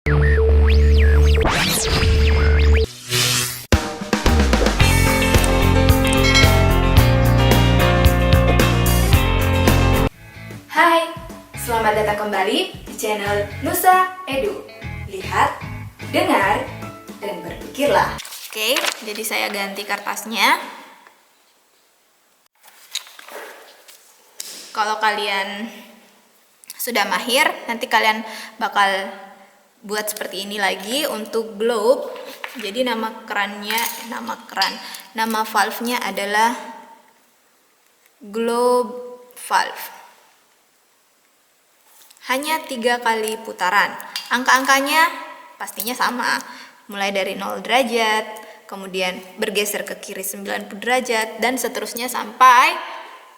Hai, selamat datang kembali di channel Nusa Edu. Lihat, dengar, dan berpikirlah. Oke, jadi saya ganti kertasnya. Kalau kalian sudah mahir, nanti kalian bakal buat seperti ini lagi untuk globe. Jadi nama valve-nya adalah globe valve. Hanya 3 kali putaran. Angka-angkanya pastinya sama. Mulai dari 0 derajat, kemudian bergeser ke kiri 90 derajat, dan seterusnya sampai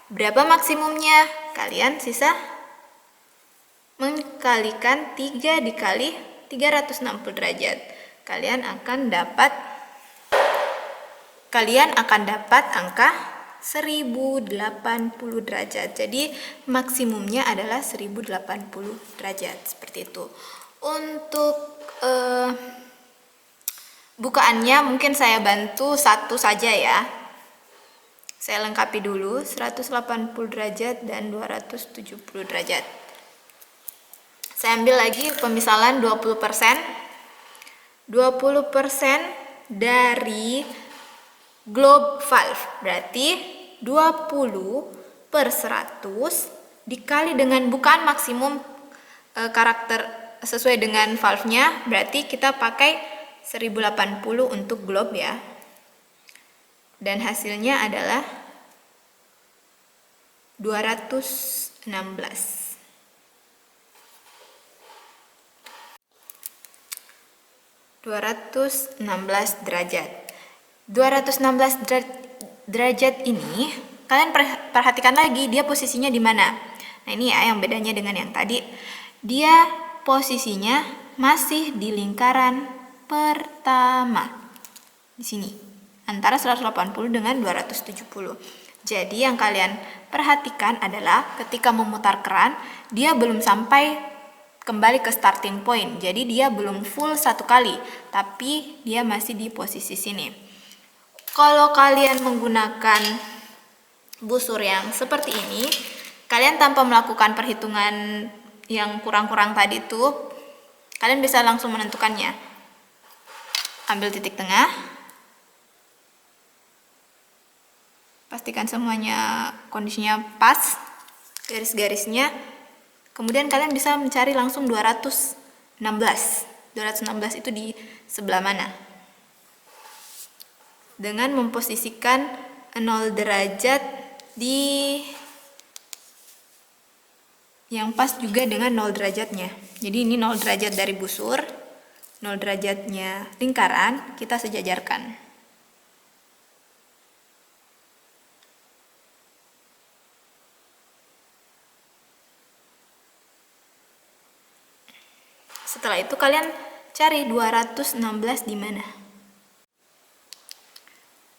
berapa maksimumnya? Kalian sisa mengkalikan 3 dikali 360 derajat. Kalian akan dapat angka 1080 derajat. Jadi maksimumnya adalah 1080 derajat, seperti itu. Untuk bukaannya mungkin saya bantu satu saja ya. Saya lengkapi dulu 180 derajat dan 270 derajat. Saya ambil lagi pemisalan 20%. 20% dari globe valve, berarti 20/100 dikali dengan bukaan maksimum karakter sesuai dengan valve-nya, berarti kita pakai 1080 untuk globe ya. Dan hasilnya adalah 216. 216 derajat. 216 derajat ini kalian perhatikan lagi dia posisinya di mana. Nah, ini ya yang bedanya dengan yang tadi. Dia posisinya masih di lingkaran pertama. Di sini antara 180 dengan 270. Jadi yang kalian perhatikan adalah ketika memutar keran, dia belum sampai kembali ke starting point. Jadi dia belum full 1 kali, tapi dia masih di posisi sini. Kalau kalian menggunakan busur yang seperti ini, kalian tanpa melakukan perhitungan yang kurang-kurang tadi tuh, kalian bisa langsung menentukannya. Ambil titik tengah, pastikan semuanya kondisinya pas, garis-garisnya. Kemudian kalian bisa mencari langsung 216. 216 itu di sebelah mana? Dengan memposisikan 0 derajat di yang pas juga dengan 0 derajatnya. Jadi ini 0 derajat dari busur, 0 derajatnya lingkaran, kita sejajarkan. Setelah itu kalian cari 216 di mana.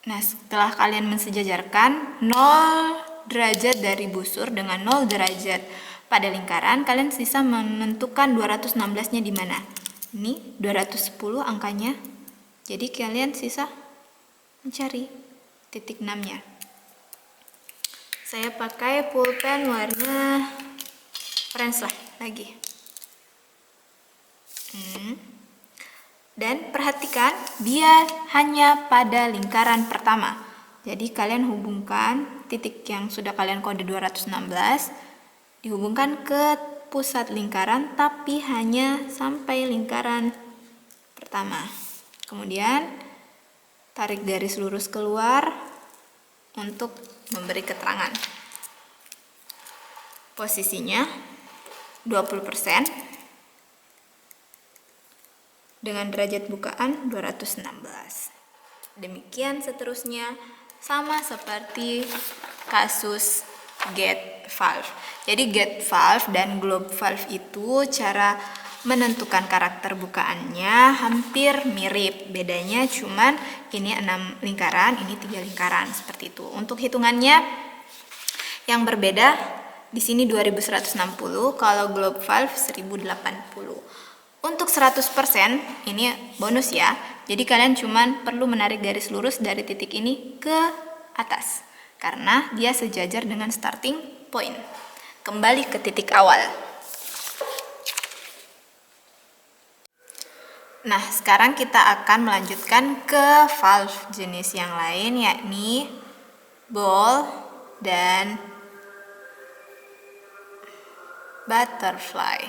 Nah, setelah kalian mensejajarkan 0 derajat dari busur dengan 0 derajat pada lingkaran, kalian sisa menentukan 216-nya di mana. Ini 210 angkanya. Jadi kalian sisa mencari titik 6-nya. Saya pakai pulpen warna orange lah lagi. Dan perhatikan dia hanya pada lingkaran pertama. Jadi kalian hubungkan titik yang sudah kalian kode 216 dihubungkan ke pusat lingkaran, tapi hanya sampai lingkaran pertama. Kemudian tarik garis lurus keluar untuk memberi keterangan. Posisinya 20% dengan derajat bukaan 216. Demikian seterusnya, sama seperti kasus gate valve. Jadi gate valve dan globe valve itu cara menentukan karakter bukaannya hampir mirip. Bedanya cuman ini 6 lingkaran, ini 3 lingkaran, seperti itu. Untuk hitungannya yang berbeda di sini 2160, kalau globe valve 1080. Untuk 100% ini bonus ya. Jadi kalian cuman perlu menarik garis lurus dari titik ini ke atas. Karena dia sejajar dengan starting point. Kembali ke titik awal. Nah, sekarang kita akan melanjutkan ke valve jenis yang lain, yakni ball dan butterfly.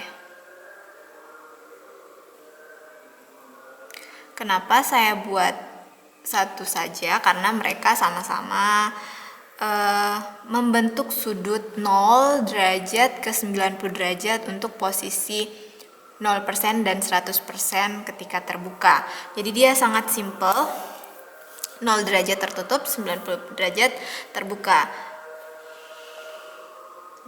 Kenapa saya buat satu saja? Karena mereka sama-sama membentuk sudut 0 derajat ke 90 derajat untuk posisi 0% dan 100% ketika terbuka. Jadi dia sangat simple. 0 derajat tertutup, 90 derajat terbuka.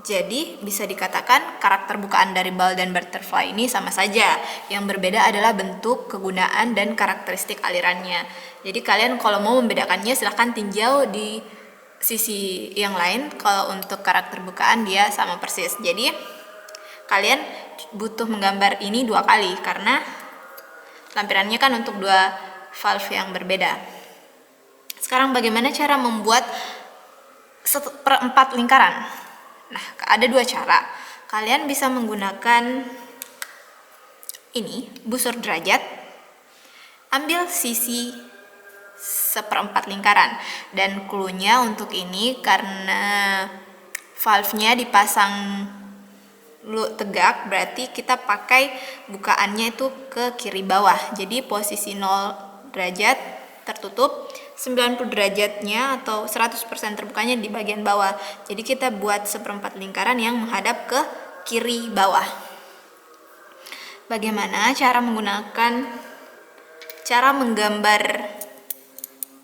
Jadi bisa dikatakan karakter bukaan dari ball dan butterfly ini sama saja. Yang berbeda adalah bentuk, kegunaan, dan karakteristik alirannya. Jadi kalian kalau mau membedakannya silahkan tinjau di sisi yang lain. Kalau untuk karakter bukaan dia sama persis. Jadi kalian butuh menggambar ini 2 kali karena lampirannya kan untuk 2 valve yang berbeda. Sekarang bagaimana cara membuat 1/4 lingkaran? Nah, ada 2 cara. Kalian bisa menggunakan ini, busur derajat. Ambil sisi 1/4 lingkaran. Dan cluenya untuk ini karena valve-nya dipasang tegak, berarti kita pakai bukaannya itu ke kiri bawah. Jadi posisi 0 derajat tertutup, 90 derajatnya atau 100% terbukanya di bagian bawah. Jadi kita buat 1/4 lingkaran yang menghadap ke kiri bawah. Bagaimana cara menggambar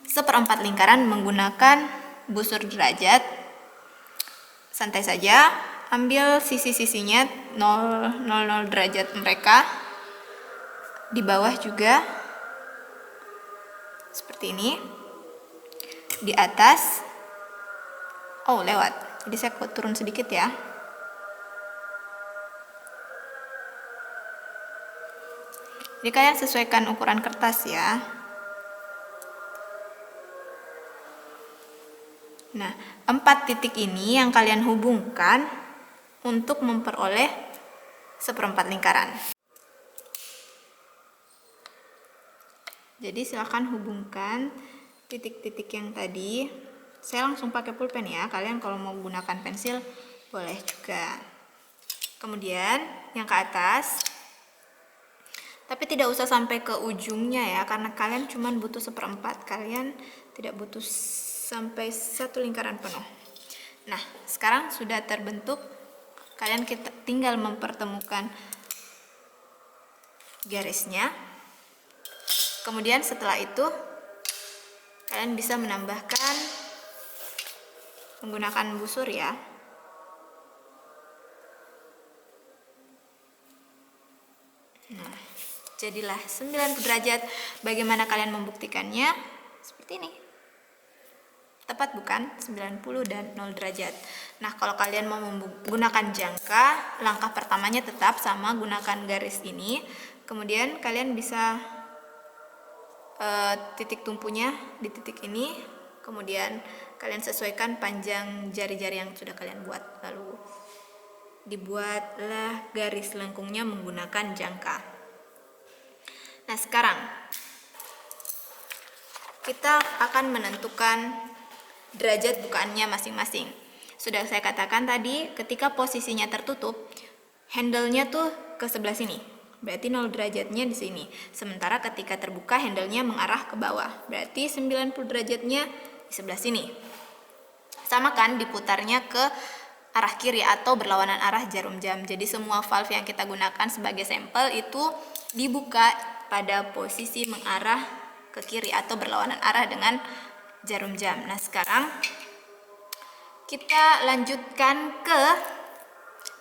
1/4 lingkaran menggunakan busur derajat? Santai saja. Ambil sisi-sisinya 0 derajat mereka. Di bawah juga seperti ini. Di atas lewat. Jadi saya turun sedikit ya. Jadi kalian sesuaikan ukuran kertas ya. Nah, 4 titik ini yang kalian hubungkan untuk memperoleh 1/4 lingkaran. Jadi silakan hubungkan titik-titik yang tadi. Saya langsung pakai pulpen ya. Kalian kalau mau gunakan pensil boleh juga. Kemudian yang ke atas. Tapi tidak usah sampai ke ujungnya ya, karena kalian cuma butuh 1/4. Kalian tidak butuh sampai 1 lingkaran penuh. Nah, sekarang sudah terbentuk. Kalian tinggal mempertemukan garisnya. Kemudian setelah itu kalian bisa menambahkan menggunakan busur ya. Nah, jadilah 90 derajat. Bagaimana kalian membuktikannya? Seperti ini. Tepat bukan? 90 dan 0 derajat. Nah, kalau kalian mau menggunakan jangka, langkah pertamanya tetap sama, gunakan garis ini. Kemudian kalian bisa titik tumpunya di titik ini. Kemudian kalian sesuaikan panjang jari-jari yang sudah kalian buat. Lalu dibuatlah garis lengkungnya menggunakan jangka. Nah, sekarang kita akan menentukan derajat bukaannya masing-masing. Sudah saya katakan tadi, ketika posisinya tertutup, handle-nya tuh ke sebelah sini. Berarti 0 derajatnya di sini. Sementara ketika terbuka, handle-nya mengarah ke bawah. Berarti 90 derajatnya di sebelah sini. Sama kan diputarnya ke arah kiri atau berlawanan arah jarum jam. Jadi semua valve yang kita gunakan sebagai sampel itu dibuka pada posisi mengarah ke kiri atau berlawanan arah dengan jarum jam. Nah, sekarang kita lanjutkan ke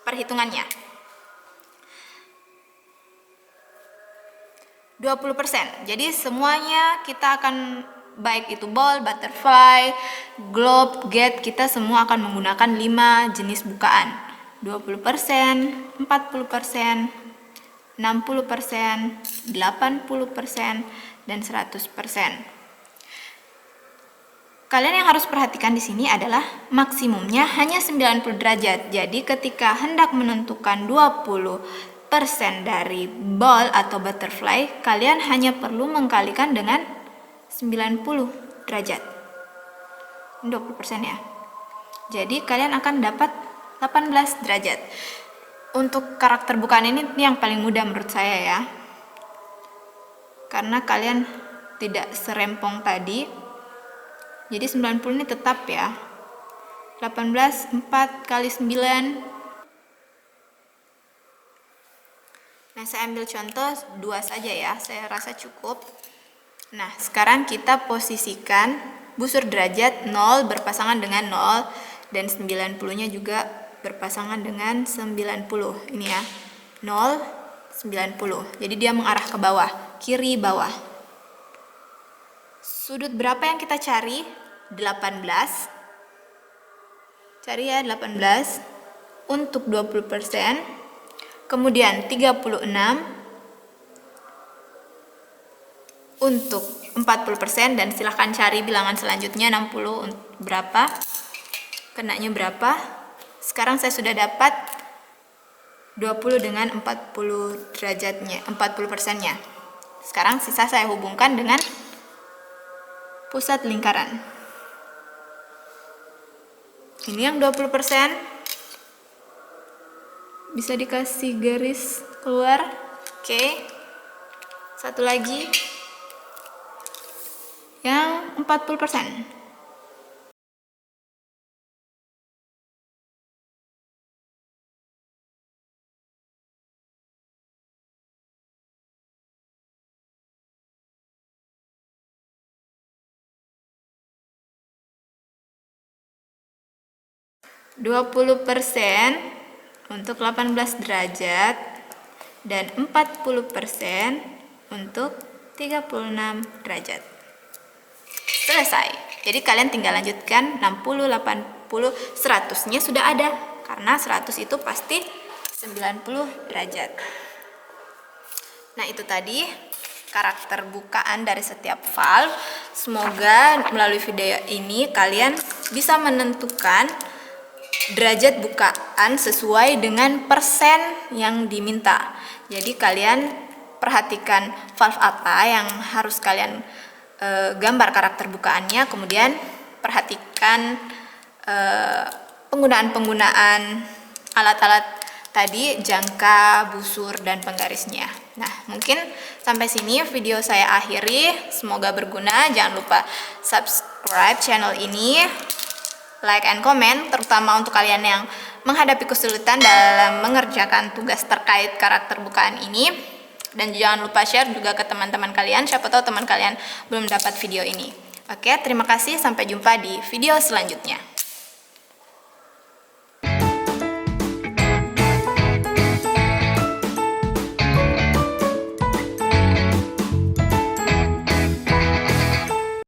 perhitungannya. 20%. Jadi semuanya kita akan, baik itu ball, butterfly, globe, gate, kita semua akan menggunakan 5 jenis bukaan. 20%, 40%, 60%, 80%, dan 100%. Kalian yang harus perhatikan di sini adalah maksimumnya hanya 90 derajat. Jadi ketika hendak menentukan 20% dari ball atau butterfly, kalian hanya perlu mengkalikan dengan 90 derajat. 20% ya. Jadi kalian akan dapat 18 derajat. Untuk karakter bukaan ini yang paling mudah menurut saya ya. Karena kalian tidak serempong tadi. Jadi 90 ini tetap ya. 18, 4 kali 9. Nah, saya ambil contoh 2 saja ya. Saya rasa cukup. Nah, sekarang kita posisikan busur derajat 0 berpasangan dengan 0. Dan 90-nya juga berpasangan dengan 90. Ini ya, 0, 90. Jadi dia mengarah ke bawah, kiri bawah. Sudut berapa yang kita cari? 18. Cari ya 18 untuk 20%. Kemudian 36 untuk 40%, dan silahkan cari bilangan selanjutnya 60 berapa, kenanya berapa. Sekarang saya sudah dapat 20 dengan 40 derajatnya, 40%-nya. Sekarang sisa saya hubungkan dengan pusat lingkaran. Ini yang 20%. Bisa dikasih garis keluar. Oke. Satu lagi. Yang 40%. (20% untuk 18 derajat dan 40% untuk 36 derajat. Selesai. Jadi kalian tinggal lanjutkan 60, 80, 100-nya sudah ada. Karena 100 itu pasti 90 derajat. Nah, itu tadi karakter bukaan dari setiap valve. Semoga melalui video ini kalian bisa menentukan derajat bukaan sesuai dengan persen yang diminta. Jadi kalian perhatikan valve apa yang harus kalian gambar karakter bukaannya, kemudian perhatikan penggunaan alat-alat tadi, jangka, busur, dan penggarisnya. Nah, mungkin sampai sini video saya akhiri. Semoga berguna. Jangan lupa subscribe channel ini, like and comment, terutama untuk kalian yang menghadapi kesulitan dalam mengerjakan tugas terkait karakter bukaan ini. Dan jangan lupa share juga ke teman-teman kalian, siapa tahu teman kalian belum dapat video ini. Oke, terima kasih, sampai jumpa di video selanjutnya.